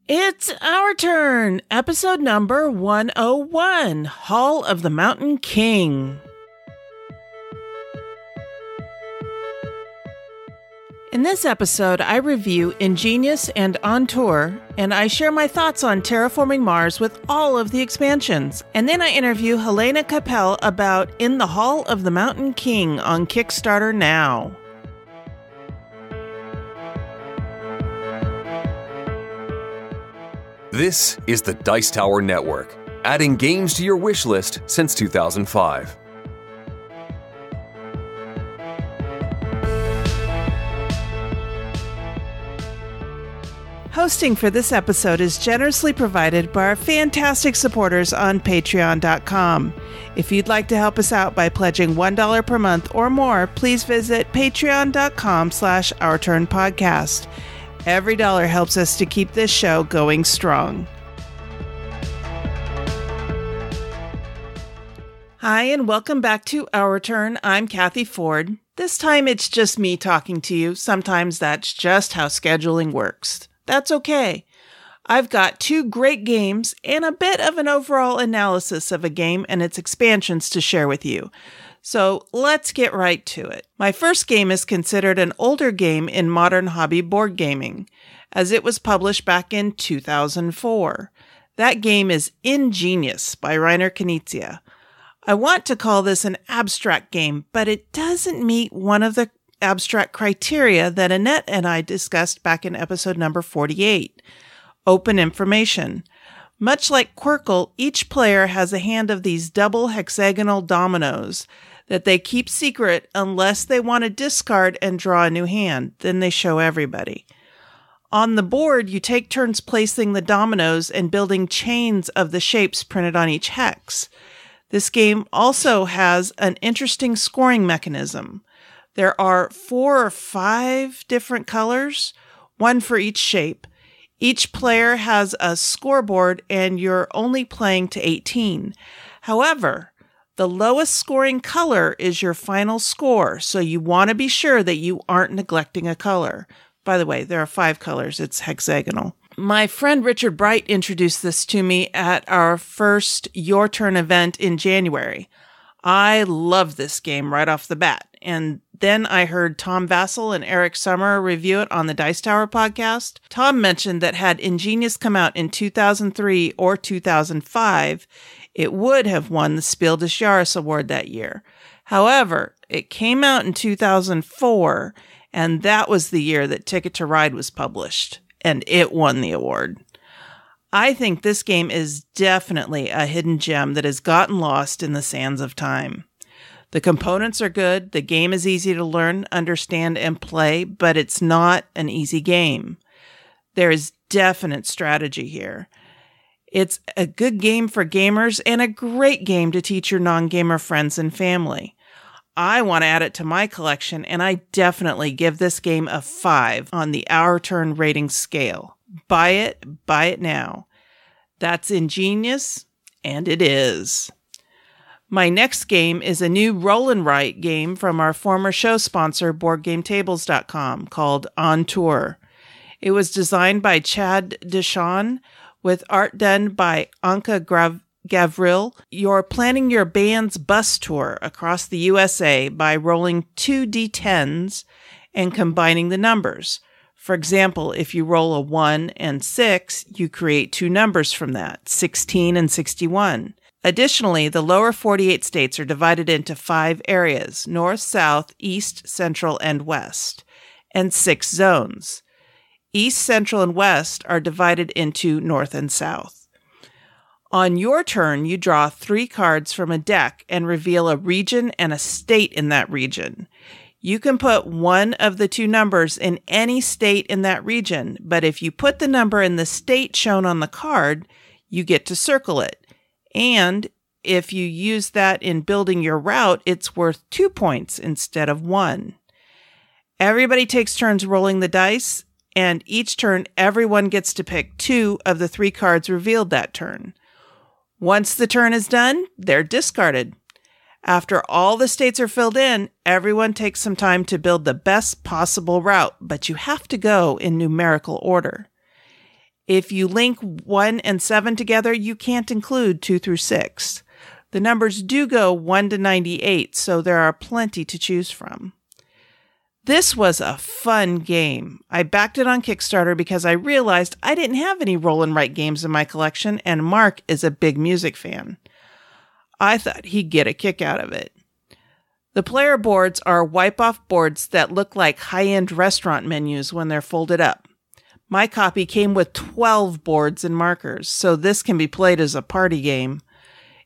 It's our turn, episode number 101, Hall of the Mountain King. In this episode, I review Ingenious and On Tour, and I share my thoughts on Terraforming Mars with all of the expansions. And then I interview Helaina Cappel about In the Hall of the Mountain King on Kickstarter now. This is the Dice Tower Network, adding games to your wish list since 2005. Hosting for this episode is generously provided by our fantastic supporters on Patreon.com. If you'd like to help us out by pledging $1 per month or more, please visit patreon.com/OurTurnPodcast. Every dollar helps us to keep this show going strong. Hi, and welcome back to Our Turn. I'm Cathy Ford. This time it's just me talking to you. Sometimes that's just how scheduling works. That's okay. I've got two great games and a bit of an overall analysis of a game and its expansions to share with you. So let's get right to it. My first game is considered an older game in modern hobby board gaming, as it was published back in 2004. That game is Ingenious by Helaina Cappel. I want to call this an abstract game, but it doesn't meet one of the abstract criteria that Annette and I discussed back in episode number 48, open information. Much like Quirkle, each player has a hand of these double hexagonal dominoes that they keep secret unless they want to discard and draw a new hand. Then they show everybody. On the board, you take turns placing the dominoes and building chains of the shapes printed on each hex. This game also has an interesting scoring mechanism. There are 4 or 5 different colors, one for each shape. Each player has a scoreboard and you're only playing to 18. However, the lowest scoring color is your final score, so you want to be sure that you aren't neglecting a color. By the way, there are 5 colors. It's hexagonal. My friend Richard Bright introduced this to me at our first Your Turn event in January. I love this game right off the bat, and then I heard Tom Vassell and Eric Sommer review it on the Dice Tower podcast. Tom mentioned that had Ingenious come out in 2003 or 2005, it would have won the Spiel des Jahres award that year. However, it came out in 2004, and that was the year that Ticket to Ride was published, and it won the award. I think this game is definitely a hidden gem that has gotten lost in the sands of time. The components are good, the game is easy to learn, understand, and play, but it's not an easy game. There is definite strategy here. It's a good game for gamers and a great game to teach your non-gamer friends and family. I want to add it to my collection, and I definitely give this game a 5 on the Our Turn rating scale. Buy it now. That's Ingenious, and it is. My next game is a new roll and write game from our former show sponsor, BoardGameTables.com, called On Tour. It was designed by Chad Deshawn, with art done by Anka Gavril. You're planning your band's bus tour across the USA by rolling 2 D10s and combining the numbers. For example, if you roll a 1 and 6, you create 2 numbers from that, 16 and 61. Additionally, the lower 48 states are divided into 5 areas, north, south, east, central, and west, and 6 zones. East, central, and west are divided into north and south. On your turn, you draw 3 cards from a deck and reveal a region and a state in that region. You can put one of the 2 numbers in any state in that region, but if you put the number in the state shown on the card, you get to circle it. And if you use that in building your route, it's worth 2 points instead of 1. Everybody takes turns rolling the dice, and each turn everyone gets to pick 2 of the 3 cards revealed that turn. Once the turn is done, they're discarded. After all the states are filled in, everyone takes some time to build the best possible route, but you have to go in numerical order. If you link 1 and 7 together, you can't include 2 through 6. The numbers do go 1 to 98, so there are plenty to choose from. This was a fun game. I backed it on Kickstarter because I realized I didn't have any roll and write games in my collection, and Mark is a big music fan. I thought he'd get a kick out of it. The player boards are wipe-off boards that look like high-end restaurant menus when they're folded up. My copy came with 12 boards and markers, so this can be played as a party game.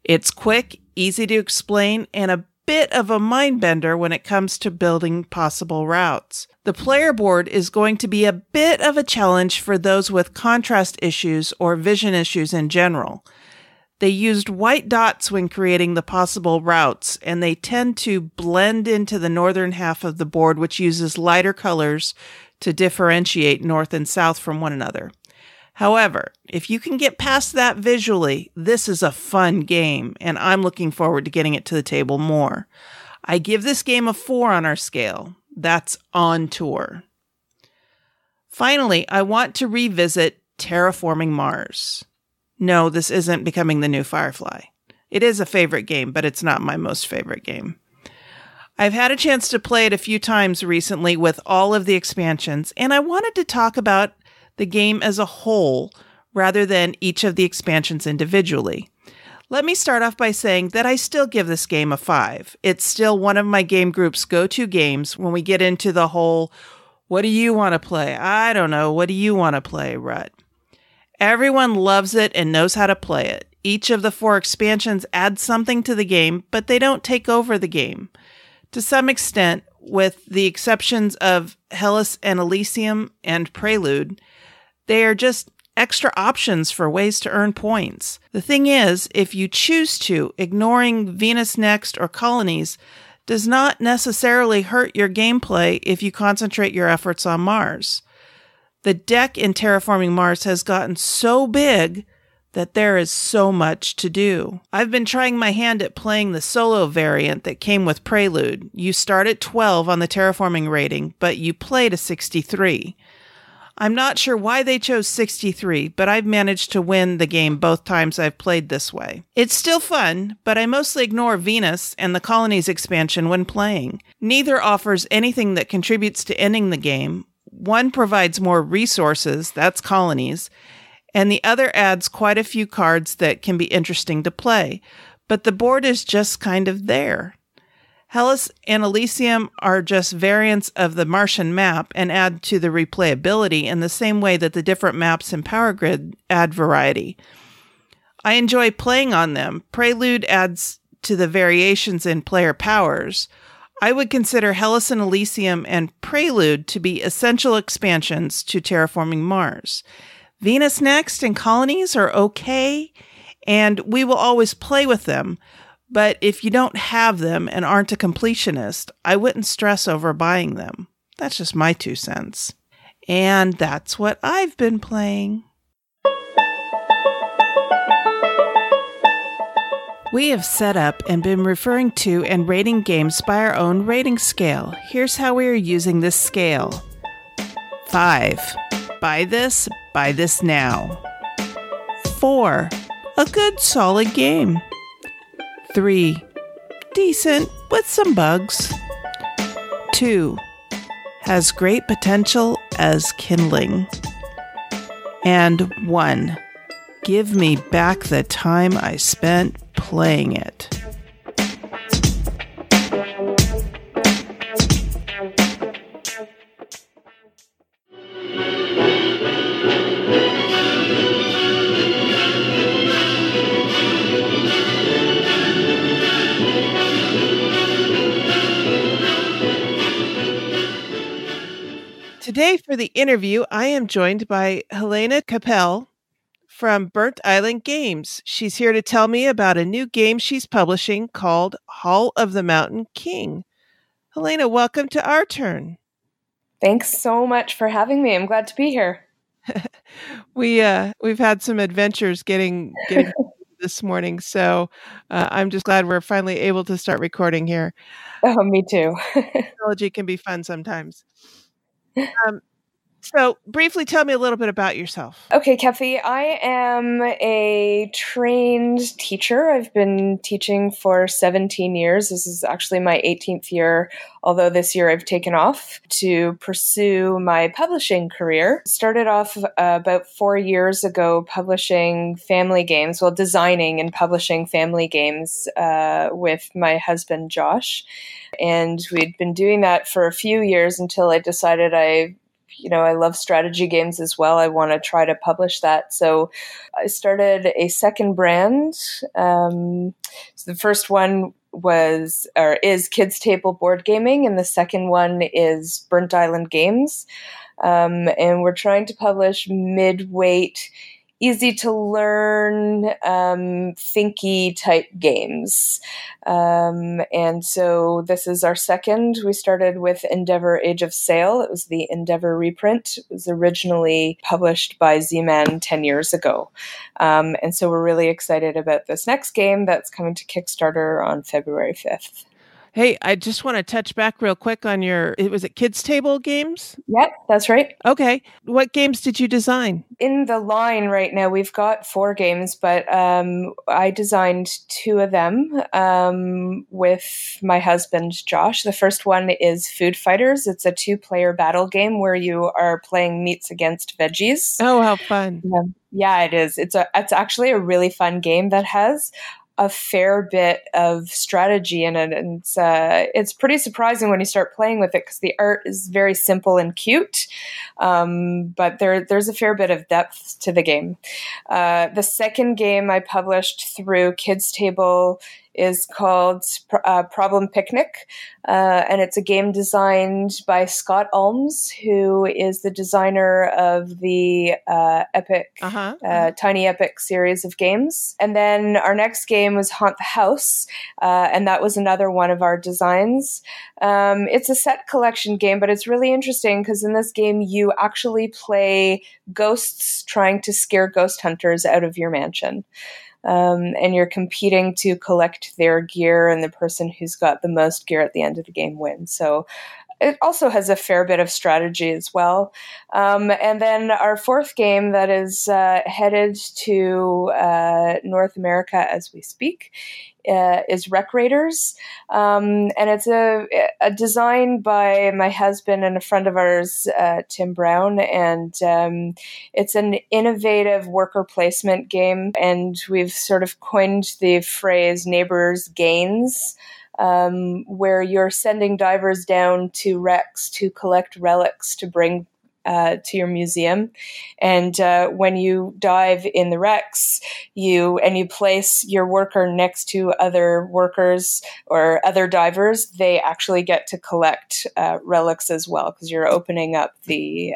It's quick, easy to explain, and a bit of a mind bender when it comes to building possible routes. The player board is going to be a bit of a challenge for those with contrast issues or vision issues in general. They used white dots when creating the possible routes, and they tend to blend into the northern half of the board, which uses lighter colors to differentiate north and south from one another. However, if you can get past that visually, this is a fun game, and I'm looking forward to getting it to the table more. I give this game a 4 on our scale. That's on tour. Finally, I want to revisit Terraforming Mars. No, this isn't becoming the new Firefly. It is a favorite game, but it's not my most favorite game. I've had a chance to play it a few times recently with all of the expansions, and I wanted to talk about the game as a whole rather than each of the expansions individually. Let me start off by saying that I still give this game a 5. It's still one of my game group's go-to games when we get into the whole, what do you want to play? I don't know, what do you want to play rut. Everyone loves it and knows how to play it. Each of the 4 expansions adds something to the game, but they don't take over the game. To some extent, with the exceptions of Hellas and Elysium and Prelude, they are just extra options for ways to earn points. The thing is, if you choose to, ignoring Venus Next or Colonies does not necessarily hurt your gameplay if you concentrate your efforts on Mars. The deck in Terraforming Mars has gotten so big that there is so much to do. I've been trying my hand at playing the solo variant that came with Prelude. You start at 12 on the terraforming rating, but you play to 63. I'm not sure why they chose 63, but I've managed to win the game both times I've played this way. It's still fun, but I mostly ignore Venus and the Colonies expansion when playing. Neither offers anything that contributes to ending the game. One provides more resources, that's Colonies, and the other adds quite a few cards that can be interesting to play, but the board is just kind of there. Hellas and Elysium are just variants of the Martian map and add to the replayability in the same way that the different maps in Power Grid add variety. I enjoy playing on them. Prelude adds to the variations in player powers. I would consider Hellas and Elysium and Prelude to be essential expansions to Terraforming Mars. Venus Next and Colonies are okay, and we will always play with them. But if you don't have them and aren't a completionist, I wouldn't stress over buying them. That's just my 2 cents. And that's what I've been playing. We have set up and been referring to and rating games by our own rating scale. Here's how we are using this scale. 5. Buy this now. 4. A good solid game. 3. Decent with some bugs. 2. Has great potential as kindling. And 1. Give me back the time I spent playing it. Today for the interview, I am joined by Helaina Cappel from Burnt Island Games. She's here to tell me about a new game she's publishing called Hall of the Mountain King. Helaina, welcome to our turn. Thanks so much for having me. I'm glad to be here. We've had some adventures getting this morning, so I'm just glad we're finally able to start recording here. Oh, me too. Technology can be fun sometimes. So briefly tell me a little bit about yourself. Okay, Cathy, I am a trained teacher. I've been teaching for 17 years. This is actually my 18th year, although this year I've taken off to pursue my publishing career. Started off about 4 years ago publishing family games, designing and publishing family games with my husband, Josh. And we'd been doing that for a few years until I decided I love strategy games as well. I want to try to publish that. So I started a second brand. So the first one is Kids Table Board Gaming, and the second one is Burnt Island Games. And we're trying to publish mid-weight, easy to learn, thinky type games. And so this is our second. We started with Endeavor Age of Sail. It was the Endeavor reprint. It was originally published by Z-Man 10 years ago. And so we're really excited about this next game that's coming to Kickstarter on February 5th. Hey, I just want to touch back real quick on was it Kids Table Games? Yep, that's right. Okay. What games did you design? In the line right now, we've got 4 games, but I designed 2 of them with my husband, Josh. The first one is Food Fighters. It's a 2-player battle game where you are playing meats against veggies. Oh, how fun. Yeah, it is. It's actually a really fun game that has a fair bit of strategy in it, and it's pretty surprising when you start playing with it because the art is very simple and cute, but there's a fair bit of depth to the game. The second game I published through Kids Table is called Problem Picnic, and it's a game designed by Scott Alms, who is the designer of the Tiny Epic series of games. And then our next game was Haunt the House, and that was another one of our designs. It's a set collection game, but it's really interesting because in this game you actually play ghosts trying to scare ghost hunters out of your mansion. And you're competing to collect their gear, and the person who's got the most gear at the end of the game wins. So it also has a fair bit of strategy as well. And then our fourth game that is headed to North America as we speak is Wreck Raiders. And it's a design by my husband and a friend of ours, Tim Brown. And it's an innovative worker placement game. And we've sort of coined the phrase neighbors gains, where you're sending divers down to wrecks to collect relics to bring to your museum. And when you dive in the wrecks, you place your worker next to other workers or other divers, they actually get to collect relics as well because you're opening up the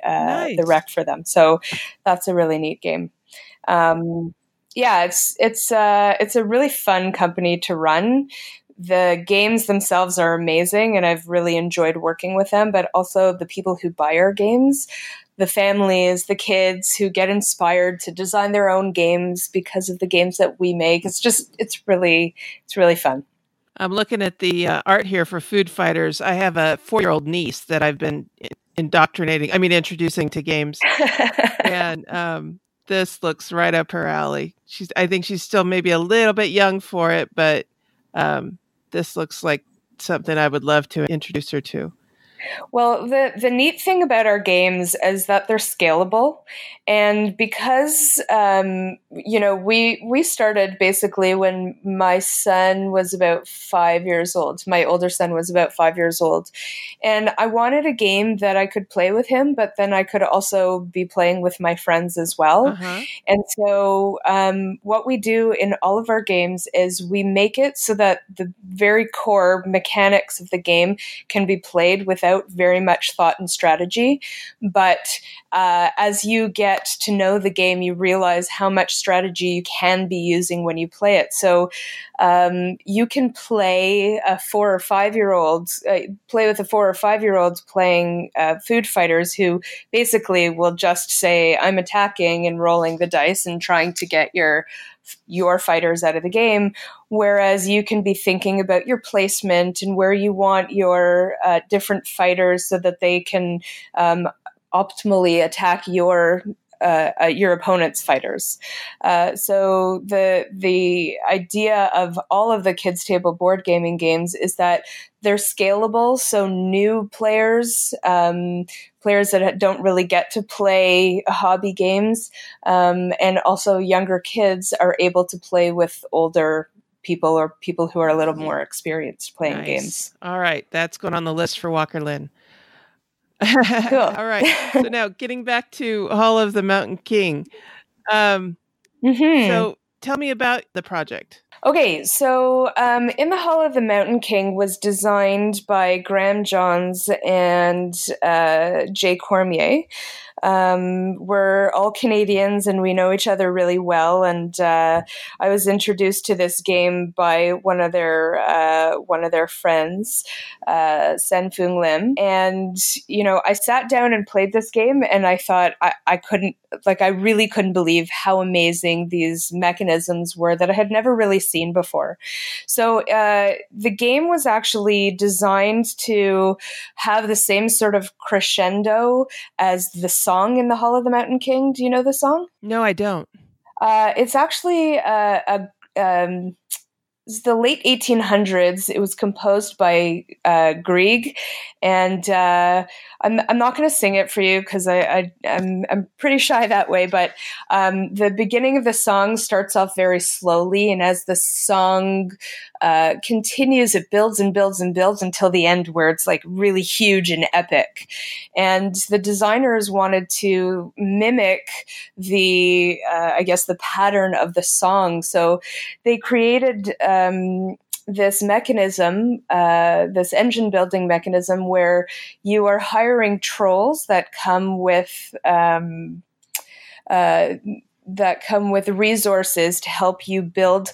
wreck for them. So that's a really neat game. It's a really fun company to run. The games themselves are amazing, and I've really enjoyed working with them, but also the people who buy our games, the families, the kids who get inspired to design their own games because of the games that we make. It's really fun. I'm looking at the art here for Food Fighters. I have a 4-year-old niece that I've been introducing to games. And this looks right up her alley. I think she's still maybe a little bit young for it, but this looks like something I would love to introduce her to. Well, the neat thing about our games is that they're scalable. And because, we started basically when my son was about 5 years old. My older son was about 5 years old. And I wanted a game that I could play with him, but then I could also be playing with my friends as well. Uh-huh. And so what we do in all of our games is we make it so that the very core mechanics of the game can be played without very much thought and strategy. But as you get to know the game, you realize how much strategy you can be using when you play it. So you can play a 4 or 5-year-old, play with a 4 or 5-year-old playing Food Fighters who basically will just say, I'm attacking and rolling the dice and trying to get your fighters out of the game, whereas you can be thinking about your placement and where you want your different fighters so that they can optimally attack your opponent's fighters. So the idea of all of the kids' table board gaming games is that they're scalable. So new players, players that don't really get to play hobby games, and also younger kids are able to play with older people or people who are a little more experienced playing games. All right. That's going on the list for Walker Lynn. Cool. All right. So now getting back to Hall of the Mountain King. So tell me about the project. Okay, so In the Hall of the Mountain King was designed by Graham Johns and Jay Cormier. We're all Canadians and we know each other really well. And I was introduced to this game by one of their friends, Sen Fung Lim. And I sat down and played this game, and I thought I really couldn't believe how amazing these mechanisms were that I had never really seen before. So the game was actually designed to have the same sort of crescendo as the song in the Hall of the Mountain King. Do you know the song? No, I don't. It's actually it's the late 1800s. It was composed by Grieg, and I'm not going to sing it for you because I'm pretty shy that way. But the beginning of the song starts off very slowly, and as the song continues, it builds and builds and builds until the end, where it's like really huge and epic. And the designers wanted to mimic the pattern of the song, so they created this mechanism, this engine building mechanism, where you are hiring trolls that come with resources to help you build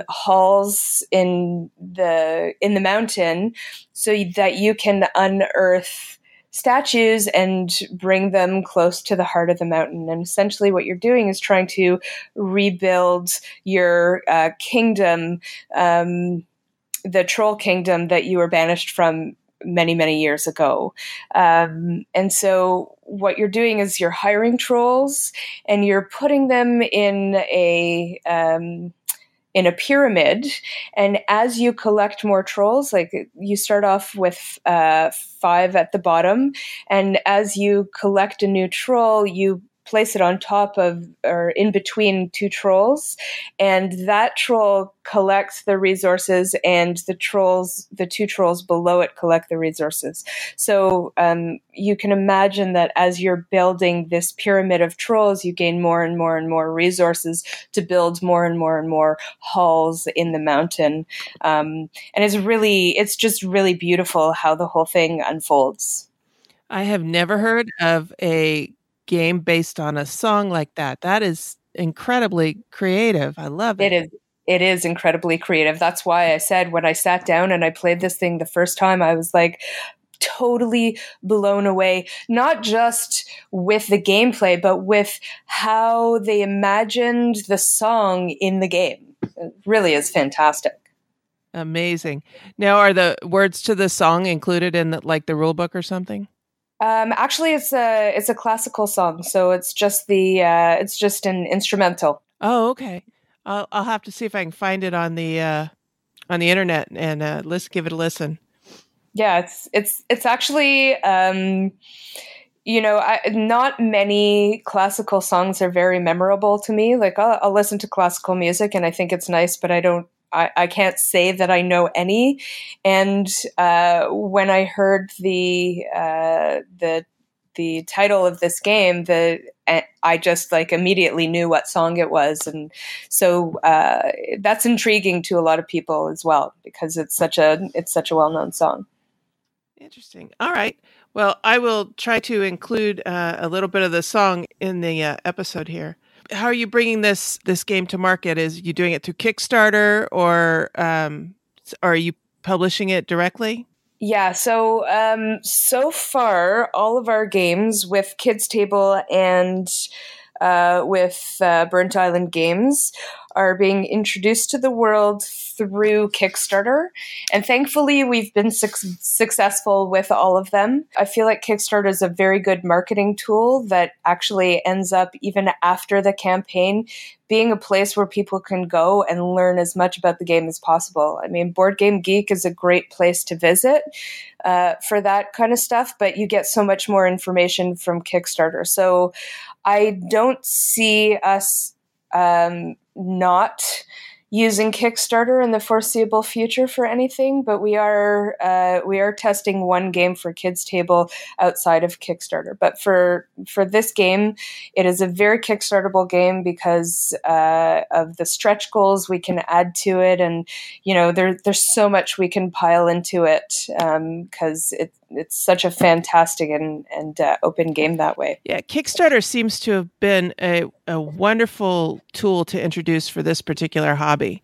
halls in the mountain, so that you can unearth statues and bring them close to the heart of the mountain. And essentially what you're doing is trying to rebuild your kingdom, the troll kingdom that you were banished from many, many years ago. And so what you're doing is you're hiring trolls and you're putting them in a pyramid. And as you collect more trolls, like you start off with 5 at the bottom, and as you collect a new troll, you place it on top of or in between 2 trolls, and that troll collects the resources, and the 2 trolls below it collect the resources. So you can imagine that as you're building this pyramid of trolls, you gain more and more and more resources to build more and more and more halls in the mountain. And it's just really beautiful how the whole thing unfolds. I have never heard of a game based on a song like that. That is incredibly creative. I love it. It is incredibly creative. That's why I said when I sat down and I played this thing the first time, I was like totally blown away, not just with the gameplay, but with how they imagined the song in the game. It really is fantastic. Amazing. Now, are the words to the song included in the rule book or something? Actually, it's a classical song, so it's just an instrumental. Oh, okay. I'll have to see if I can find it on the internet and let's give it a listen. Yeah, it's actually not many classical songs are very memorable to me. Like I'll listen to classical music and I think it's nice, but I can't say that I know any. And when I heard the title of this game, I just immediately knew what song it was, and so that's intriguing to a lot of people as well because it's such a well-known song. Interesting. All right. Well, I will try to include a little bit of the song in the episode here. How are you bringing this game to market? Is you doing it through Kickstarter, or are you publishing it directly? Yeah, so so far all of our games with Kids Table and with Burnt Island Games are being introduced to the world through Kickstarter. And thankfully, we've been successful with all of them. I feel like Kickstarter is a very good marketing tool that actually ends up, even after the campaign, being a place where people can go and learn as much about the game as possible. I mean, Board Game Geek is a great place to visit for that kind of stuff, but you get so much more information from Kickstarter. So I don't see us not using Kickstarter in the foreseeable future for anything, but we are testing one game for Kids Table outside of Kickstarter. But for this game, it is a very Kickstartable game because of the stretch goals we can add to it, and there's so much we can pile into it because it's such a fantastic and open game that way. Yeah, Kickstarter seems to have been a wonderful tool to introduce for this particular hobby.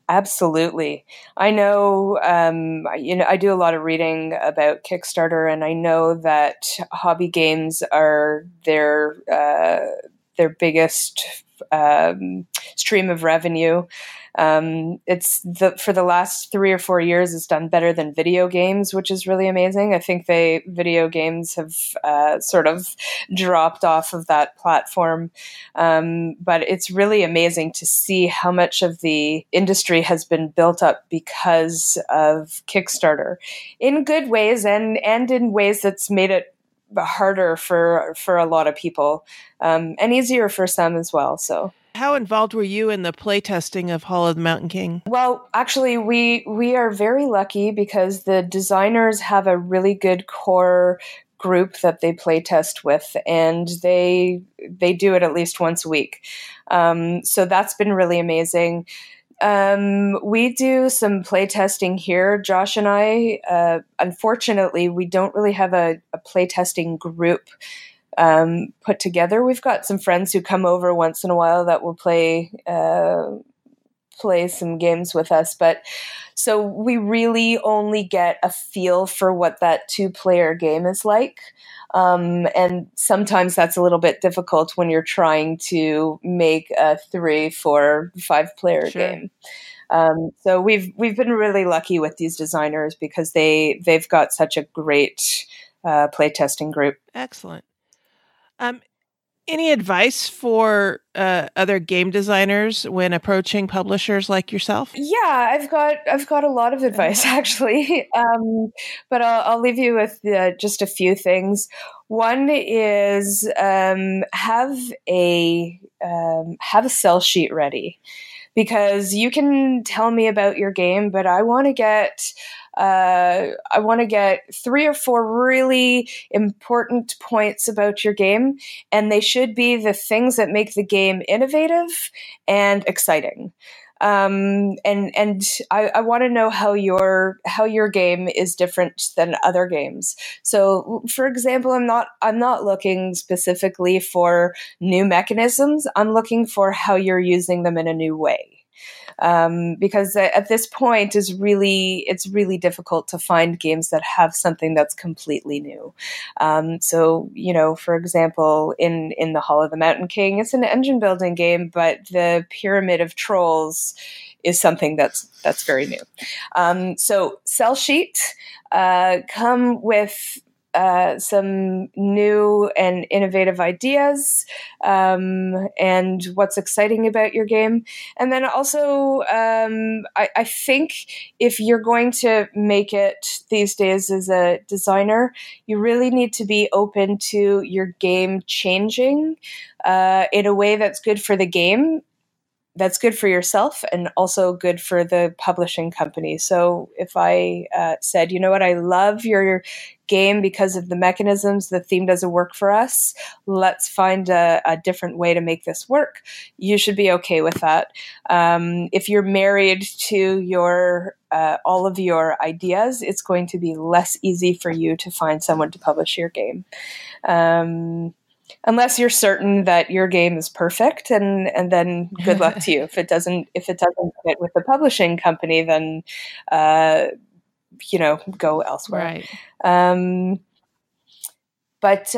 Absolutely. I know, I do a lot of reading about Kickstarter, and I know that hobby games are their biggest stream of revenue. For the last 3 or 4 years, it's done better than video games, which is really amazing. I think video games have sort of dropped off of that platform. But it's really amazing to see how much of the industry has been built up because of Kickstarter, in good ways and in ways that's made it harder for a lot of people, and easier for some as well. So, how involved were you in the playtesting of Hall of the Mountain King? Well, actually, we are very lucky because the designers have a really good core group that they playtest with, and they do it at least once a week. So that's been really amazing. We do some playtesting here, Josh and I. Unfortunately, we don't really have a playtesting group put together. We've got some friends who come over once in a while that will play some games with us, but so we really only get a feel for what that 2-player game is like. And sometimes that's a little bit difficult when you're trying to make a 3, 4, 5-player game. So we've been really lucky with these designers because they've got such a great playtesting group. Excellent. Any advice for other game designers when approaching publishers like yourself? Yeah, I've got a lot of advice actually, but I'll leave you with just a few things. One is have a sell sheet ready, because you can tell me about your game, but I want to get 3 or 4 really important points about your game, and they should be the things that make the game innovative and exciting. And I want to know how your game is different than other games. So, for example, I'm not looking specifically for new mechanisms. I'm looking for how you're using them in a new way. Because at this point it's really difficult to find games that have something that's completely new. So, for example, in the Hall of the Mountain King, it's an engine building game, but the Pyramid of Trolls is something that's very new. So sell sheet, come with some new and innovative ideas, and what's exciting about your game. And then also, I think if you're going to make it these days as a designer, you really need to be open to your game changing in a way that's good for the game, that's good for yourself, and also good for the publishing company. So if I said, you know what, I love your game because of the mechanisms, the theme doesn't work for us, let's find a different way to make this work, you should be okay with that. If you're married to your all of your ideas, it's going to be less easy for you to find someone to publish your game. Unless you're certain that your game is perfect, and then good luck to you. If it doesn't fit with the publishing company, then go elsewhere. Right. But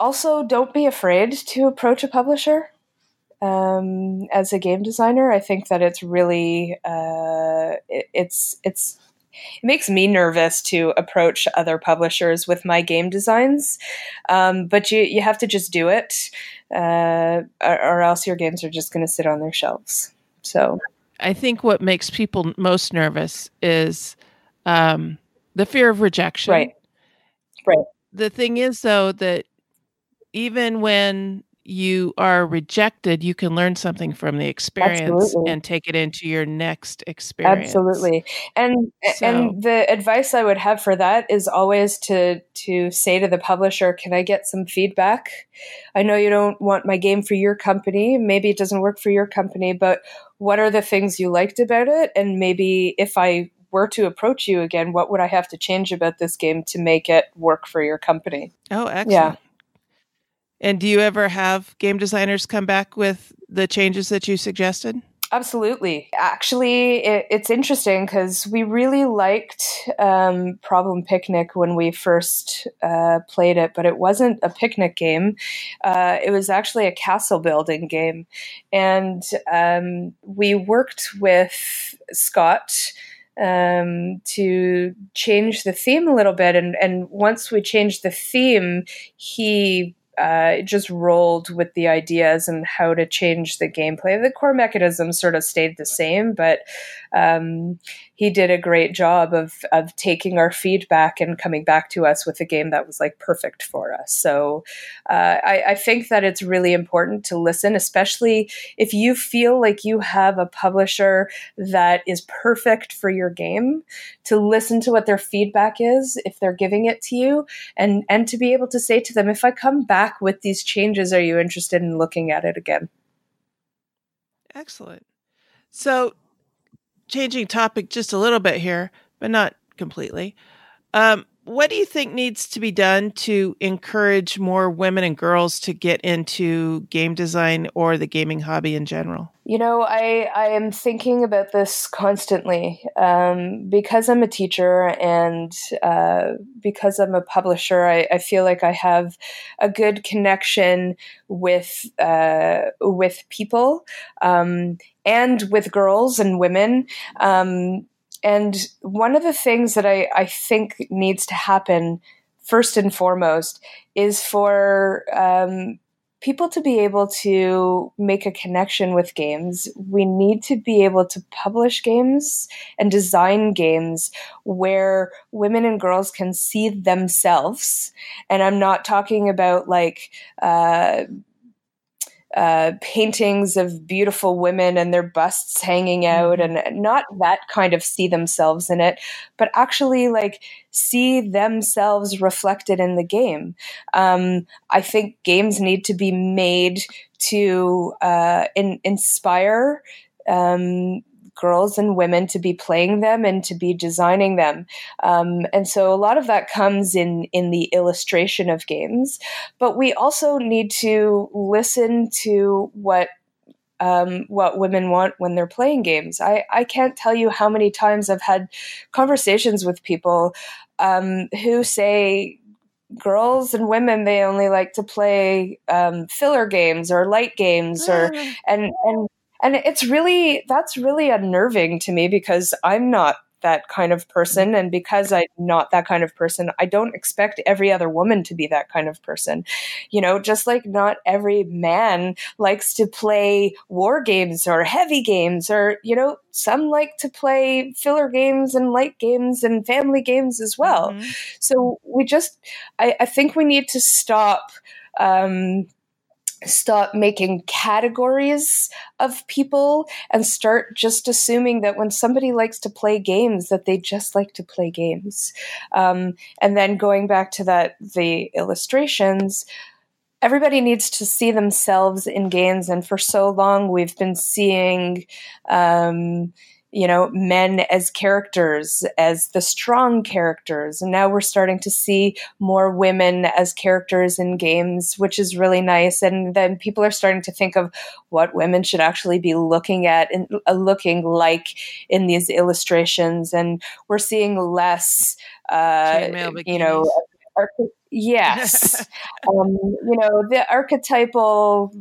Also, don't be afraid to approach a publisher. As a game designer, I think that it's really it makes me nervous to approach other publishers with my game designs, but you have to just do it, or else your games are just going to sit on their shelves. So I think what makes people most nervous is the fear of rejection. Right. The thing is, though, that even when you are rejected, you can learn something from the experience Absolutely. and take it into your next experience. Absolutely. And the advice I would have for that is always to say to the publisher, can I get some feedback? I know you don't want my game for your company. Maybe it doesn't work for your company, but what are the things you liked about it? And maybe if I were to approach you again, what would I have to change about this game to make it work for your company? Oh, excellent. Yeah. And do you ever have game designers come back with the changes that you suggested? Absolutely. Actually, it's interesting because we really liked Problem Picnic when we first played it, but it wasn't a picnic game. It was actually a castle building game. And we worked with Scott to change the theme a little bit. And once we changed the theme, he just rolled with the ideas and how to change the gameplay. The core mechanism sort of stayed the same, but he did a great job of taking our feedback and coming back to us with a game that was like perfect for us. So I think that it's really important to listen, especially if you feel like you have a publisher that is perfect for your game, to listen to what their feedback is if they're giving it to you, and to be able to say to them, if I come back with these changes, are you interested in looking at it again? Excellent. So, changing topic just a little bit here, but not completely. What do you think needs to be done to encourage more women and girls to get into game design or the gaming hobby in general? You know, I am thinking about this constantly because I'm a teacher and because I'm a publisher. I feel like I have a good connection with people and with girls and women. And one of the things that I think needs to happen first and foremost is for people to be able to make a connection with games. We need to be able to publish games and design games where women and girls can see themselves. And I'm not talking about like paintings of beautiful women and their busts hanging out, and not that kind of see themselves in it, but actually like see themselves reflected in the game. I think games need to be made to inspire girls and women to be playing them and to be designing them. And so a lot of that comes in the illustration of games, but we also need to listen to what women want when they're playing games. I can't tell you how many times I've had conversations with people who say girls and women, they only like to play filler games or light games, or and that's really unnerving to me, because I'm not that kind of person. And because I'm not that kind of person, I don't expect every other woman to be that kind of person. You know, just like not every man likes to play war games or heavy games, or, you know, some like to play filler games and light games and family games as well. Mm-hmm. So I think we need to stop making categories of people and start just assuming that when somebody likes to play games, that they just like to play games. And then going back to the illustrations, everybody needs to see themselves in games. And for so long, we've been seeing, men as characters, as the strong characters. And now we're starting to see more women as characters in games, which is really nice. And then people are starting to think of what women should actually be looking at and looking like in these illustrations. And we're seeing less, Yes. The archetypal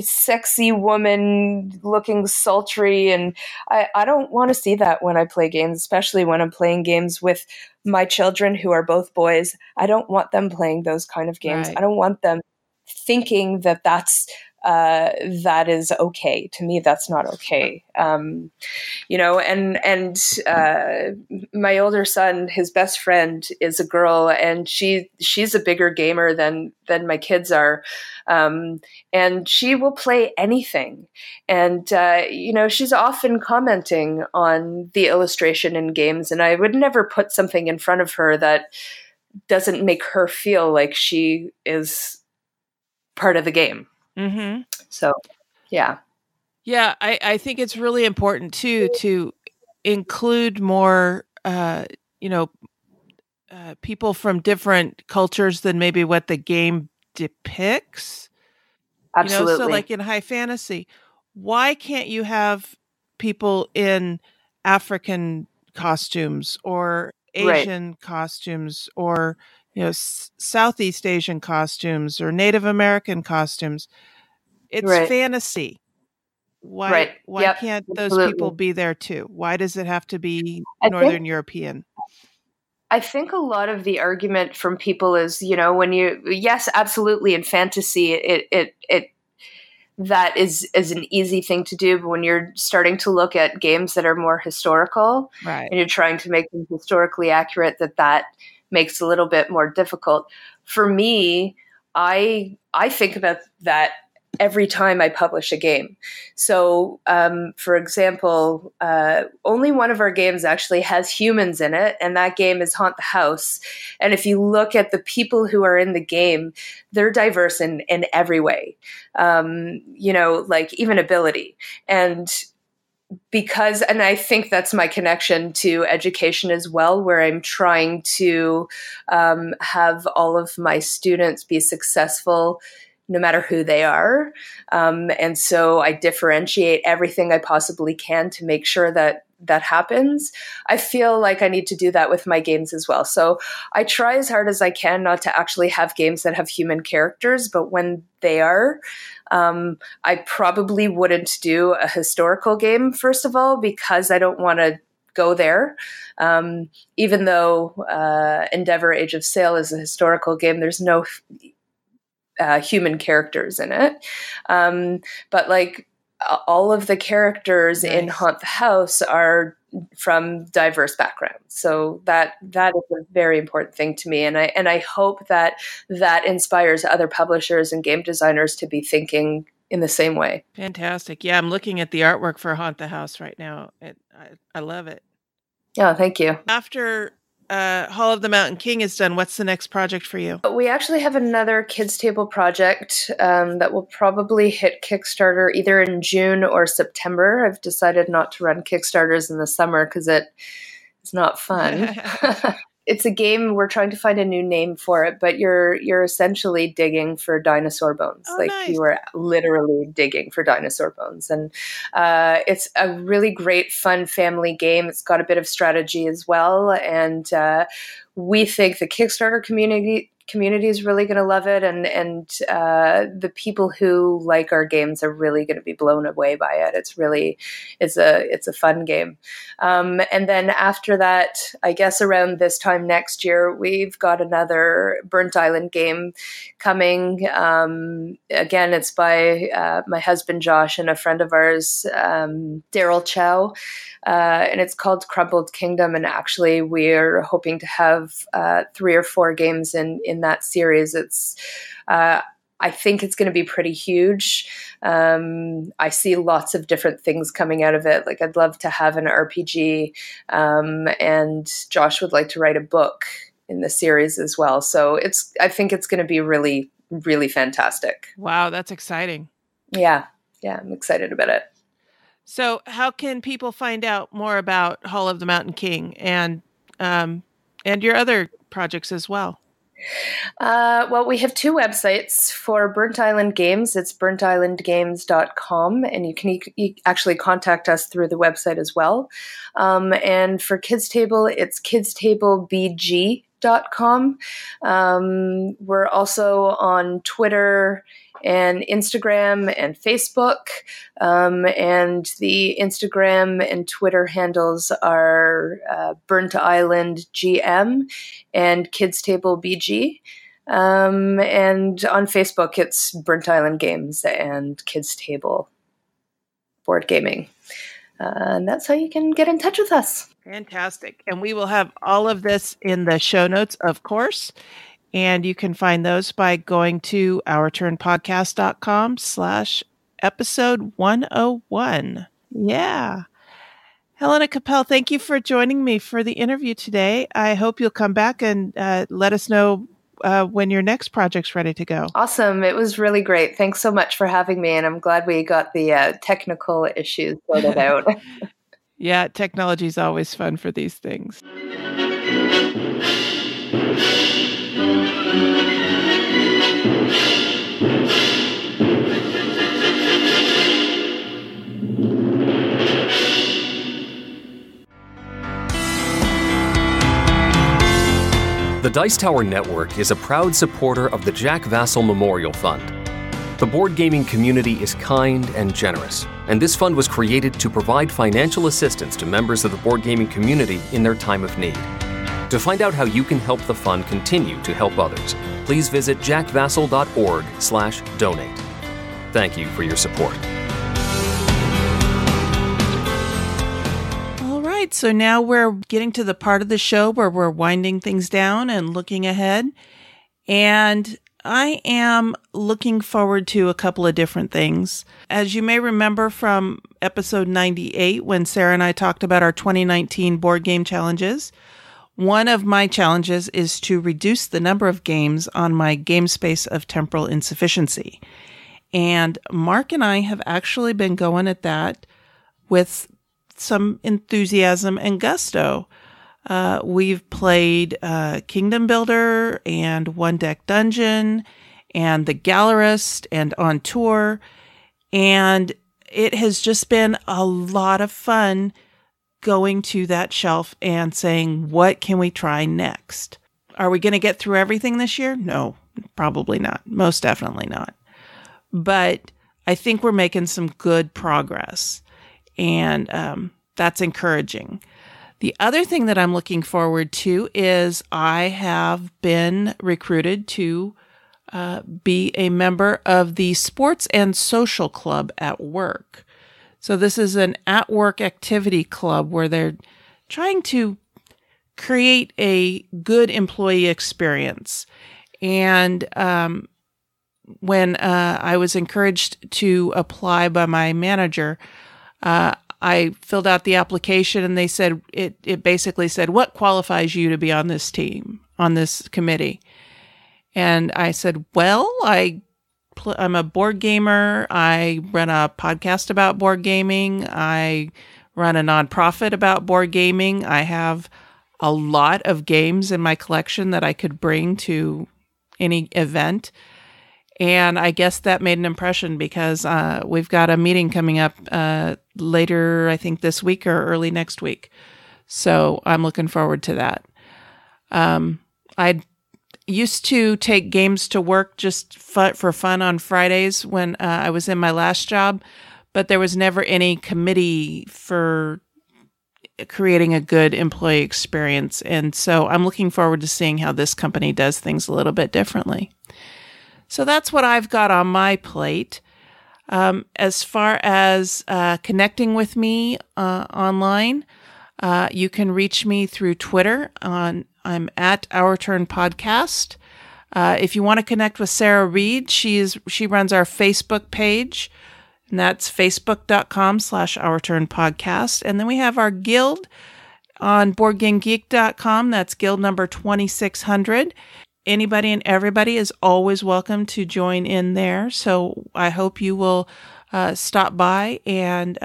sexy woman looking sultry, and I don't want to see that when I play games, especially when I'm playing games with my children who are both boys. I don't want them playing those kind of games. Right. I don't want them thinking that is okay. To me, that's not okay. My older son, his best friend is a girl, and she's a bigger gamer than my kids are. And she will play anything. And, she's often commenting on the illustration in games, and I would never put something in front of her that doesn't make her feel like she is part of the game. Mm-hmm. So, yeah. Yeah, I think it's really important too to include more, people from different cultures than maybe what the game depicts. Absolutely. So like in high fantasy, why can't you have people in African costumes or Asian costumes or Southeast Asian costumes or Native American costumes? It's fantasy. Why can't those people be there too? Why does it have to be Northern European? I think a lot of the argument from people is, yes, absolutely, in fantasy, it that is an easy thing to do. But when you're starting to look at games that are more historical, right, and you're trying to make them historically accurate, that makes it a little bit more difficult. For me, I think about that every time I publish a game. So, for example, only one of our games actually has humans in it, and that game is Haunt the House. And if you look at the people who are in the game, they're diverse in every way, like even ability. And I think that's my connection to education as well, where I'm trying to have all of my students be successful no matter who they are. And so I differentiate everything I possibly can to make sure that happens. I feel like I need to do that with my games as well. So I try as hard as I can not to actually have games that have human characters, but when they are, I probably wouldn't do a historical game, first of all, because I don't want to go there. Even though Endeavor Age of Sail is a historical game, there's no human characters in it. But like all of the characters in Haunt the House are from diverse backgrounds. So that is a very important thing to me. And I hope that inspires other publishers and game designers to be thinking in the same way. Fantastic. Yeah, I'm looking at the artwork for Haunt the House right now. I love it. Oh, thank you. After Hall of the Mountain King is done, what's the next project for you? We actually have another kids table project that will probably hit Kickstarter either in June or September. I've decided not to run Kickstarters in the summer because it's not fun. It's a game, we're trying to find a new name for it, but you're essentially digging for dinosaur bones. Nice. You are literally digging for dinosaur bones. And it's a really great, fun family game. It's got a bit of strategy as well. And we think the Kickstarter community is really going to love it, and the people who like our games are really going to be blown away by it. It's a fun game. And then after that, I guess around this time next year, we've got another Burnt Island game coming. Again, it's by my husband Josh and a friend of ours, Daryl Chow. And it's called Crumbled Kingdom. And actually, we're hoping to have 3 or 4 games in that series. It's, I think it's going to be pretty huge. I see lots of different things coming out of it. Like, I'd love to have an RPG, and Josh would like to write a book in the series as well. So I think it's going to be really, really fantastic. Wow, that's exciting. Yeah, I'm excited about it. So how can people find out more about Hall of the Mountain King and your other projects as well? Well, we have 2 websites for Burnt Island Games. It's burntislandgames.com, and you can actually contact us through the website as well. And for Kids Table, it's kidstablebg.com. boardgaminggeek.com. We're also on Twitter and Instagram and Facebook. And the Instagram and Twitter handles are Burnt Island GM and Kids Table BG. And on Facebook, it's Burnt Island Games and Kids Table Board Gaming. And that's how you can get in touch with us. Fantastic. And we will have all of this in the show notes, of course. And you can find those by going to ourturnpodcast.com/episode 101. Yeah. Helaina Cappel, thank you for joining me for the interview today. I hope you'll come back and let us know when your next project's ready to go. Awesome. It was really great. Thanks so much for having me. And I'm glad we got the technical issues sorted out. Yeah, technology is always fun for these things. The Dice Tower Network is a proud supporter of the Jack Vassell Memorial Fund. The board gaming community is kind and generous, and this fund was created to provide financial assistance to members of the board gaming community in their time of need. To find out how you can help the fund continue to help others, please visit jackvassell.org/donate. Thank you for your support. So now we're getting to the part of the show where we're winding things down and looking ahead. And I am looking forward to a couple of different things. As you may remember from episode 98, when Sarah and I talked about our 2019 board game challenges, one of my challenges is to reduce the number of games on my game space of temporal insufficiency. And Mark and I have actually been going at that with some enthusiasm and gusto. We've played Kingdom Builder and One Deck Dungeon and The Gallerist and On Tour, and it has just been a lot of fun going to that shelf and saying, what can we try next? Are we going to get through everything this year? No, probably not. Most definitely not. But I think we're making some good progress. And that's encouraging. The other thing that I'm looking forward to is I have been recruited to be a member of the Sports and Social Club at work. So this is an at-work activity club where they're trying to create a good employee experience. And when I was encouraged to apply by my manager, I filled out the application and they said, it basically said, what qualifies you to be on this team, on this committee? And I said, well, I'm a board gamer. I run a podcast about board gaming. I run a nonprofit about board gaming. I have a lot of games in my collection that I could bring to any event. And I guess that made an impression because we've got a meeting coming up later, I think this week or early next week. So I'm looking forward to that. I used to take games to work just for fun on Fridays when I was in my last job, but there was never any committee for creating a good employee experience. And so I'm looking forward to seeing how this company does things a little bit differently. So that's what I've got on my plate. As far as connecting with me online, you can reach me through Twitter. I'm at Our Turn Podcast. If you want to connect with Sarah Reed, she runs our Facebook page, and that's facebook.com/Our Turn Podcast. And then we have our guild on BoardGameGeek.com. That's guild number 2600. Anybody and everybody is always welcome to join in there. So I hope you will stop by and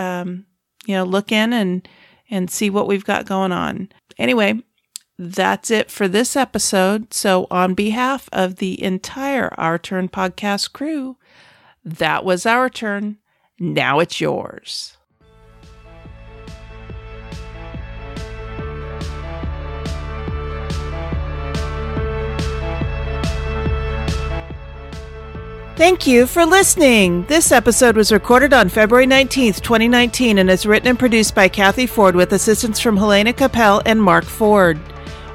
look in and see what we've got going on. Anyway, that's it for this episode. So on behalf of the entire Our Turn podcast crew, that was our turn. Now it's yours. Thank you for listening. This episode was recorded on February 19th, 2019, and is written and produced by Cathy Ford with assistance from Helaina Cappel and Mark Ford.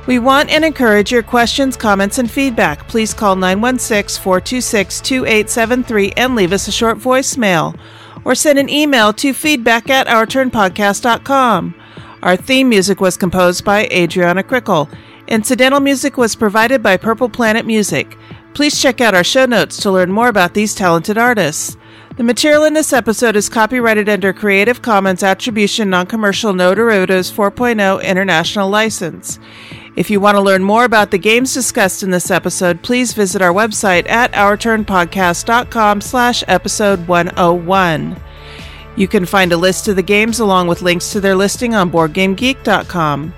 We want and encourage your questions, comments, and feedback. Please call 916-426-2873 and leave us a short voicemail, or send an email to feedback@ourturnpodcast.com. Our theme music was composed by Adriana Crickle. Incidental music was provided by Purple Planet Music. Please check out our show notes to learn more about these talented artists. The material in this episode is copyrighted under Creative Commons Attribution Non-Commercial No Derivatives 4.0 International License. If you want to learn more about the games discussed in this episode, please visit our website at ourturnpodcast.com/episode 101. You can find a list of the games along with links to their listing on BoardGameGeek.com.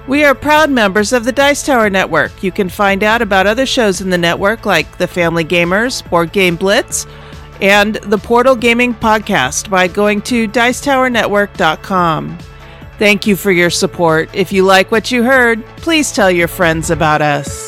We are proud members of the Dice Tower Network. You can find out about other shows in the network like The Family Gamers, Board Game Blitz, and the Portal Gaming Podcast by going to dicetowernetwork.com. Thank you for your support. If you like what you heard, please tell your friends about us.